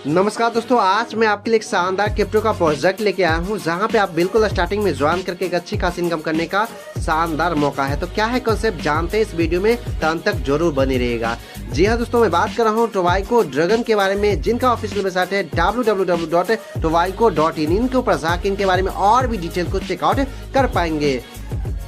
नमस्कार दोस्तों, आज मैं आपके लिए एक शानदार क्रिप्टो का प्रोजेक्ट लेके आया हूँ जहाँ पे आप बिल्कुल स्टार्टिंग में ज्वाइन करके एक अच्छी खासी इनकम करने का शानदार मौका है। तो क्या है कॉन्सेप्ट जानते हैं इस वीडियो में, तो अंत तक जरूर बनी रहेगा। जी हाँ दोस्तों, मैं बात कर रहा हूँ टोबाइको ड्रैगन के बारे में, जिनका ऑफिशियल वेबसाइट है www.tobaico.in। इनके ऊपर जाकर इनके बारे में और भी डिटेल को चेकआउट कर पाएंगे।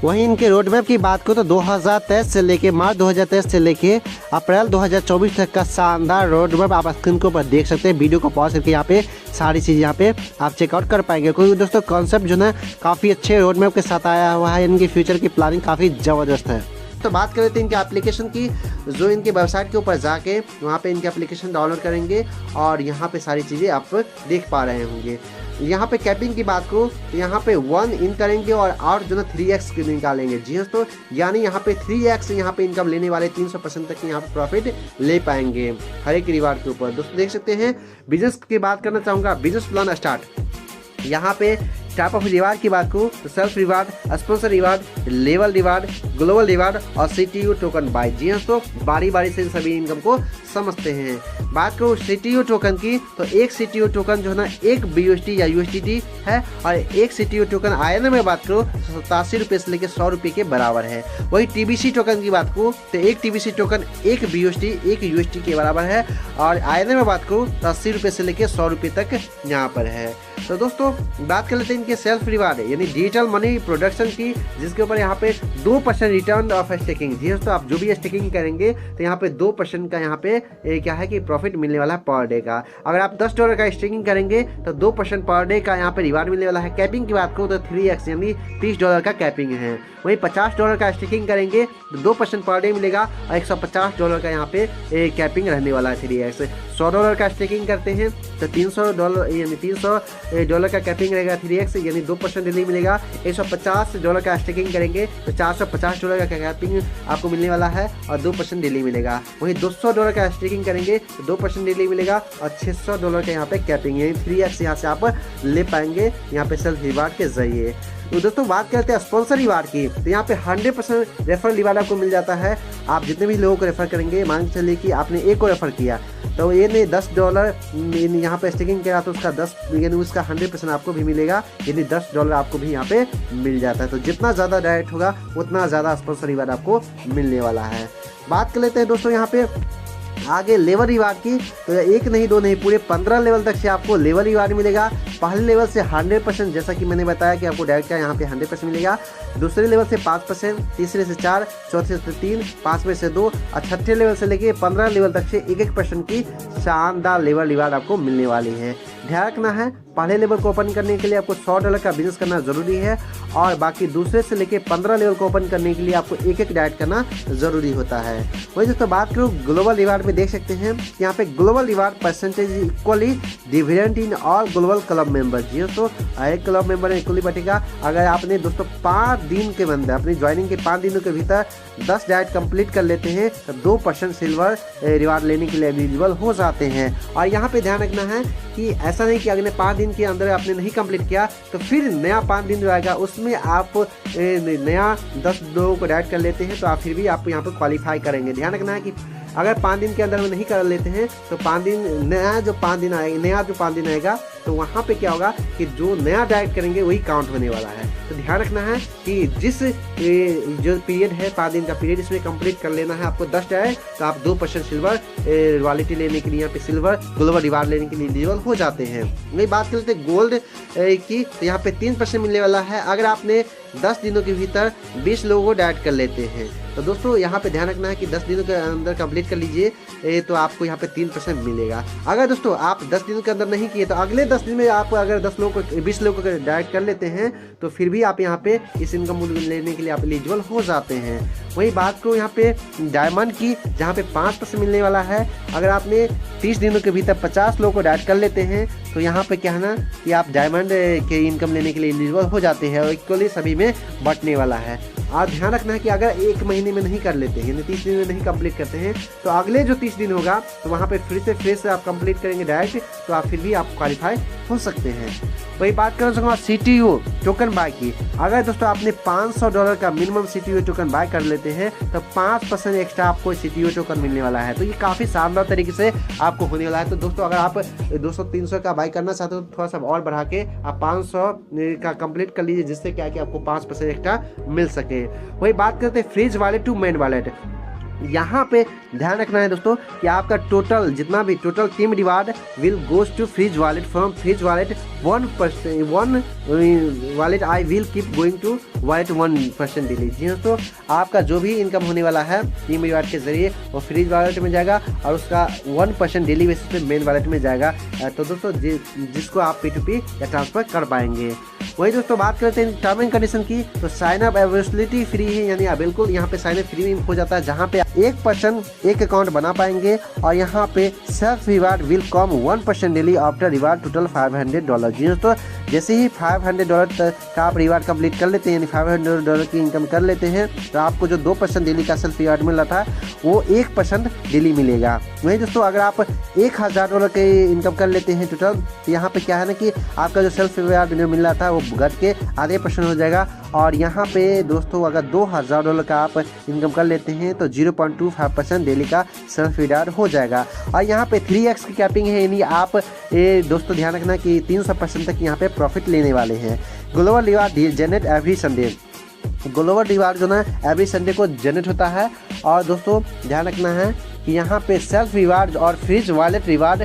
वहीं इनके रोड मैप की बात करो तो 2023 से लेके मार्च 2023 से लेके अप्रैल 2024 तक का शानदार रोड मैप आप स्क्रीन के ऊपर देख सकते हैं। वीडियो को पॉज करके यहाँ पे सारी चीज़ यहाँ पे आप चेकआउट कर पाएंगे, क्योंकि दोस्तों कॉन्सेप्ट जो है काफ़ी अच्छे रोड मैप के साथ आया हुआ है। इनकी फ्यूचर की प्लानिंग काफ़ी ज़बरदस्त है। तो बात कर लेते हैं इनके एप्लीकेशन की, जो इनके वेबसाइट के ऊपर जाके वहाँ पे इनके एप्लीकेशन डाउनलोड करेंगे और यहाँ पे सारी चीज़ें आप देख पा रहे होंगे। यहाँ पे कैपिंग की बात करूँ तो यहाँ पे 1 इन करेंगे और जो ना 3x निकालेंगे। जी हाँ दोस्तों, यानी यहाँ पे 3x यहाँ पे इनकम लेने वाले 300% तक यहाँ पे प्रॉफिट ले पाएंगे हर एक रिवार्ड के ऊपर। दोस्तों देख सकते हैं। बिजनेस की बात करना चाहूँगा, बिजनेस प्लान स्टार्ट। यहाँ पे टाइप ऑफ रिवार्ड की बात करूँ तो self reward, sponsor reward, level reward, global reward और CTU टोकन बाय। जी हाँ तो बारी बारी से सभी इनकम को समझते हैं। बात करूँ CTU टोकन की तो एक CTU टोकन जो है ना 1 BUSD या USDT है, और एक CTU टोकन INR में बात करूँ तो 87 रुपये से लेकर 100 रुपये के बराबर है। वही TBC टोकन की बात करूँ तो एक TBC टोकन 1 BUSD 1 USD के बराबर है, और INR में बात करूँ तो 80 रुपये से लेकर 100 रुपये तक यहाँ पर है। तो दोस्तों बात कर लेते हैं इनके सेल्फ रिवार्ड यानी डिजिटल मनी प्रोडक्शन की, जिसके ऊपर यहाँ पे 2% रिटर्न ऑफ स्टेकिंग। जी दोस्तों, आप जो भी स्टेकिंग करेंगे तो यहाँ पे 2% का यहाँ पे क्या है कि प्रॉफिट मिलने वाला है पर डे का। अगर आप $10 का स्टेकिंग करेंगे तो 2% पर डे का यहाँ पे रिवार्ड मिलने वाला है। कैपिंग की बात करूँ तो 3x यानी $30 का कैपिंग है। वहीं $50 का स्टेकिंग करेंगे तो 2% पर डे मिलेगा और $150 का यहाँ पे कैपिंग रहने वाला है 3x। $100 का स्टेकिंग करते हैं तो $300 यानी $300 का कैपिंग रहेगा 3x यानी 2% डेली मिलेगा। $150 का स्टेकिंग करेंगे तो $450 का कैपिंग आपको मिलने वाला है और 2% डेली मिलेगा। वहीं $200 का स्टेकिंग करेंगे तो 2% डेली मिलेगा और $600 का यहाँ पे कैपिंग यानी 3x यहाँ से आप ले पाएंगे यहाँ पे सेल्फ रिवार्ड के जरिए। तो दोस्तों बात करते हैं स्पॉन्सर रिवार्ड की, तो यहाँ पे 100% रेफरल रिवार्ड आपको मिल जाता है। आप जितने भी लोगों को रेफर करेंगे, मान के चलिए कि आपने एक को रेफर किया तो ये ने $10 यहाँ पे स्टेकिंग किया तो उसका 10 यानी उसका 100% आपको भी मिलेगा, यानी $10 आपको भी यहाँ पे मिल जाता है। तो जितना ज़्यादा डायरेक्ट होगा उतना ज़्यादा स्पॉन्सर रिवार्ड आपको मिलने वाला है। बात कर लेते हैं दोस्तों यहाँ पे आगे लेवल रिवार्ड की, तो 1 नहीं 2 नहीं पूरे 15 लेवल तक से आपको लेवल रिवार्ड मिलेगा। पहले लेवल से 100%, जैसा कि मैंने बताया कि आपको डायरेक्ट का यहाँ पे 100% मिलेगा। दूसरे लेवल से 5%, तीसरे से 4, चौथे से 3, 5वें से 2 और छठे लेवल से लेके 15 लेवल तक से 1% की शानदार लेवल रिवार्ड आपको मिलने वाली है। ध्यान रखना है, पहले लेवल को ओपन करने के लिए आपको $100 का बिजनेस करना जरूरी है, और बाकी दूसरे से लेके 15 लेवल को ओपन करने के लिए आपको एक डायरेक्ट करना जरूरी होता है। वही दोस्तों बात करूँ ग्लोबल रिवार्ड में, देख सकते हैं यहाँ पे global reward percentage equally dividend in all global club member. जी दोस्तों, एक क्लब मेंबर में इक्वली बटेगा। अगर आपने दोस्तों 5 दिन के अंदर अपनी ज्वाइनिंग के 5 दिनों के भीतर 10 डाइट कंप्लीट कर लेते हैं तो 2% सिल्वर रिवार्ड लेने के लिए एलिजिबल हो जाते हैं। और यहाँ पे ध्यान रखना है कि ऐसा नहीं कि अगले 5 दिन के अंदर आपने नहीं कंप्लीट किया तो फिर नया 5 दिन जो आएगा उसमें आप नया 10 लोगों को डाइट कर लेते हैं तो आप फिर भी आप यहाँ पर क्वालिफाई करेंगे। ध्यान रखना है कि अगर 5 दिन के अंदर में नहीं कर लेते हैं तो 5 दिन नया जो 5 दिन आएगा तो वहाँ पे क्या होगा कि जो नया डाइट करेंगे वही काउंट होने वाला है। तो ध्यान रखना है कि जिस जो पीरियड है 5 दिन का पीरियड, इसमें कंप्लीट कर लेना है आपको 10 डाइट, तो आप 2% सिल्वर रॉयल्टी लेने के लिए यहाँ पे सिल्वर ग्लोबल रिवार्ड लेने के लिए एलिजिबल हो जाते हैं। वही बात कर लेते हैं गोल्ड की, तो यहाँ पे 3% मिलने वाला है अगर आपने 10 दिनों के भीतर 20 लोगों को डाइट कर लेते हैं। तो दोस्तों यहाँ पे ध्यान रखना है कि 10 दिनों के अंदर कंप्लीट कर लीजिए तो आपको यहाँ पे 3% मिलेगा। अगर दोस्तों आप 10 दिनों के अंदर नहीं किए तो अगले 10 दिन में आप अगर 20 लोगों को डाइट कर लेते हैं तो फिर भी आप यहाँ पे इस इनकम लेने के लिए आप एलिजिबल हो जाते हैं। वही बात को यहाँ पे डायमंड की, जहाँ पे 5% मिलने वाला है। अगर आपने 30 दिनों के भीतर 50 लोगों को डाइट कर लेते हैं तो यहाँ पे क्या है ना कि आप डायमंड के इनकम लेने के लिए एलिजिबल हो जाते हैं और इक्वली सभी में बंटने वाला है। और ध्यान रखना है कि अगर 1 महीने में नहीं कर लेते हैं यानी 30 दिन में नहीं कंप्लीट करते हैं तो अगले जो 30 दिन होगा तो वहाँ पे फिर से आप कंप्लीट करेंगे डायरेक्ट, तो आप फिर भी आप क्वालिफाई हो सकते हैं। वही बात करना चाहूँगा CTO टोकन बाय की। अगर दोस्तों आपने $500 का मिनिमम CTO टोकन बाय कर लेते हैं तो 5% एक्स्ट्रा आपको CTO टोकन मिलने वाला है। तो ये काफ़ी शानदार तरीके से आपको होने वाला है। तो दोस्तों अगर आप 200-300 का बाय करना चाहते हो तो थोड़ा सा और बढ़ा के आप 500 का कंप्लीट कर लीजिए, जिससे क्या कि आपको 5% एक्स्ट्रा मिल सके। वही बात करते हैं freeze wallet to main wallet. यहाँ पे ध्यान रखना है दोस्तों कि आपका टोटल जितना भी total team reward will goes to freeze wallet from freeze wallet 1% wallet I will keep going to wallet 1% daily. जी दोस्तों, आपका जो भी इनकम होने वाला है टीम रिवार्ड के जरिए वो फ्रीज वॉलेट में जाएगा और उसका 1% डेली बेसिस पे मेन वॉलेट में जाएगा। तो दोस्तों जिसको आप P2P या ट्रांसफर कर पाएंगे। वही दोस्तों बात करते हैं टर्म एंड कंडीशन की, तो साइन अप एब्सोल्युटली फ्री है, यानी बिल्कुल यहाँ पे साइन अप फ्री में हो जाता है, जहाँ पे 1% एक अकाउंट बना पाएंगे और यहाँ पे self reward will come 1% daily after reward total $500। जी दोस्तों, जैसे ही $500 तक का आप रिवार्ड कंप्लीट कर लेते हैं, यानी $500 की इनकम कर लेते हैं, तो आपको जो 2% डेली का सेल्फ रिवार्ड मिल रहा था वो 1% डेली मिलेगा। वही दोस्तों अगर आप $1000 के इनकम कर लेते हैं टोटल, तो यहाँ पे क्या है ना कि आपका जो सेल्फ रिवार्ड मिल रहा था वो घट के आधे % हो जाएगा। और यहाँ पे दोस्तों अगर $2000 का आप इनकम कर लेते हैं तो 0.25% डेली का सेल्फ रिवार्ड हो जाएगा। और यहाँ पे 3x की कैपिंग है, यानी आप दोस्तों ध्यान रखना कि 300% तक यहाँ पे प्रॉफिट लेने वाले हैं। Global reward generate every Sunday. Global reward जो ना एवरी संडे को जनरेट होता है। और दोस्तों ध्यान रखना है कि यहाँ पे सेल्फ रिवार्ड और फ्रीज वॉलेट रिवार्ड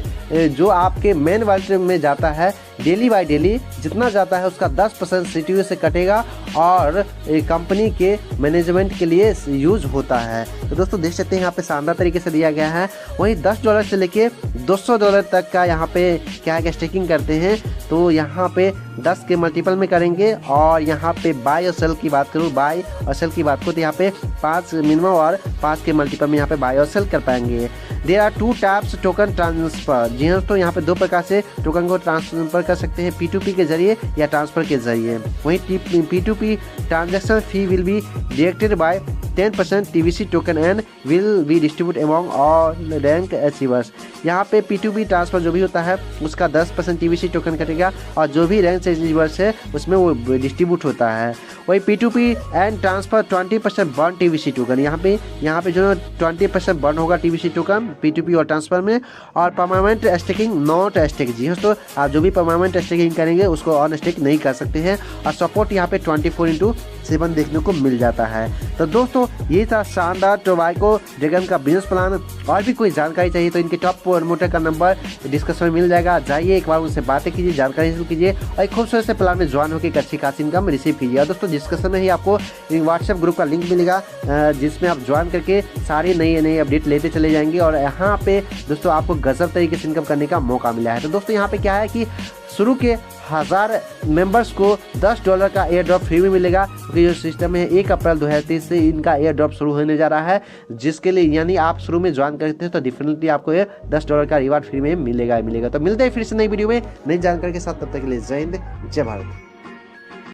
जो आपके मेन वॉलेट में जाता है डेली बाय डेली जितना जाता है उसका 10% CTO से कटेगा और कंपनी के मैनेजमेंट के लिए यूज होता है। तो दोस्तों देख सकते हैं यहाँ पे शानदार तरीके से दिया गया है। वहीं $10 से लेके $200 तक का यहाँ पे क्या है कि स्टेकिंग करते हैं, तो यहाँ पे 10 के मल्टीपल में करेंगे। और यहाँ पे बाय और सेल की बात करूँ, बाय और सेल की बात करूँ तो यहाँ पे 5 मिनिमम और 5 के मल्टीपल में यहाँ पे बाय और सेल कर पाएंगे। There are 2 types token transfer. जी हाँ, तो यहाँ पे 2 प्रकार से टोकन को ट्रांसफर कर सकते हैं, P2P के जरिए या ट्रांसफर के जरिए। वहीं P2P transaction fee will be deducted by 10% TVC token and will be distribute among all rank achievers. यहाँ पे P2P ट्रांसफर जो भी होता है उसका 10% TVC टोकन कटेगा और जो भी रैंक अचीवर्स है उसमें वो डिस्ट्रीब्यूट होता है। वही P2P and transfer 20% burn TVC token. यहाँ पे जो 20% बर्न होगा TVC टोकन P2P और ट्रांसफर में। और परमानेंट स्टेकिंग नॉट स्टेक। जी दोस्तों, आप जो भी परमानेंट स्टेकिंग करेंगे उसको ऑन स्टेक नहीं कर सकते हैं। और सपोर्ट यहाँ पे 24/7 देखने को मिल जाता है। तो दोस्तों ये था शानदार टोबैको ड्रैगन का बिजनेस प्लान। और भी कोई जानकारी चाहिए तो इनके टॉप प्रमोटर का नंबर डिस्कशन में मिल जाएगा, जाइए एक बार उनसे बातें कीजिए, जानकारी हासिल कीजिए और एक खूबसूरत से प्लान में ज्वाइन होकर एक अच्छी खासी इनकम रिसीव कीजिए। और दोस्तों डिस्कशन में ही आपको व्हाट्सएप ग्रुप का लिंक मिलेगा जिसमें आप ज्वाइन करके सारी नई अपडेट लेते चले जाएंगे। और यहाँ पे दोस्तों आपको गजब तरीके से इनकम करने का मौका मिला है। तो दोस्तों यहाँ पे क्या है कि शुरू के 1000 मेंबर्स को $10 का एयर ड्रॉप फ्री में मिलेगा, क्योंकि जो सिस्टम है 1 अप्रैल 2023 से इनका एयर ड्रॉप शुरू होने जा रहा है, जिसके लिए यानी आप शुरू में ज्वाइन करते हैं तो डेफिनेटली आपको ये $10 का रिवार्ड फ्री में मिलेगा। तो मिलते हैं फिर से नई वीडियो में नई जानकारी के साथ, तब तक के लिए जय हिंद जय भारत।